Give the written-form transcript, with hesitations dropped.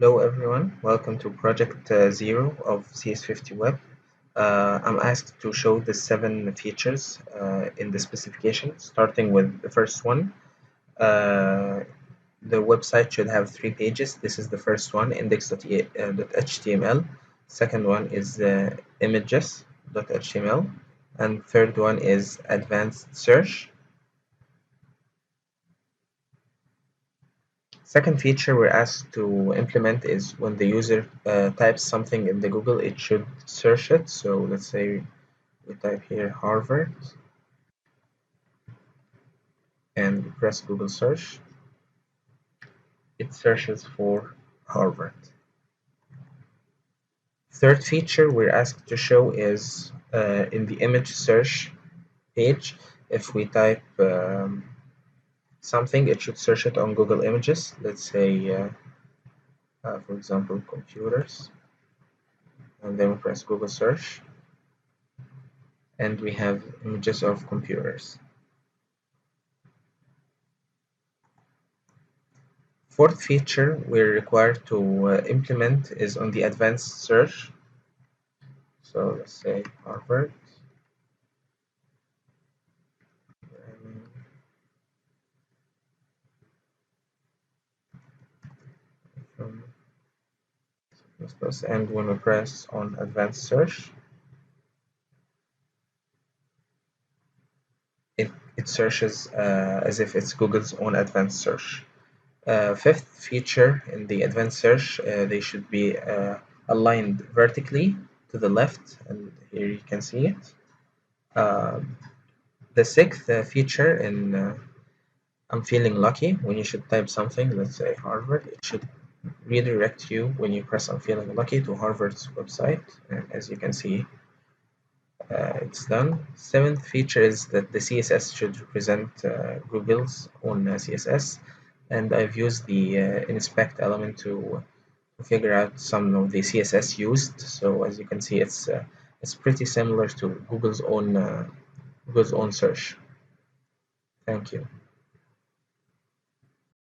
Hello everyone, welcome to Project Zero of CS50 Web. I'm asked to show the 7 features in the specification, starting with the first one. Uh, the website should have 3 pages. This is the first one, index.html. Second one is images.html. And third one is advanced search. Second feature we're asked to implement is when the user types something in the Google, it should search it. So let's say we type here Harvard and press Google search. It searches for Harvard. Third feature we're asked to show is in the image search page. If we type something, it should search it on Google Images. Let's say, for example, computers, and then we press Google search. And we have images of computers. Fourth feature we're required to implement is on the advanced search. So let's say Harvard. And when we press on advanced search, it searches as if it's Google's own advanced search. Fifth feature in the advanced search, they should be aligned vertically to the left, and here you can see it. The sixth feature in I'm feeling lucky, when you should type something, let's say Harvard, it should redirect you when you press I'm feeling lucky to Harvard's website. And as you can see, it's done. Seventh feature is that the CSS should represent Google's own CSS, and I've used the inspect element to figure out some of the CSS used. So as you can see, it's pretty similar to Google's own search. Thank you.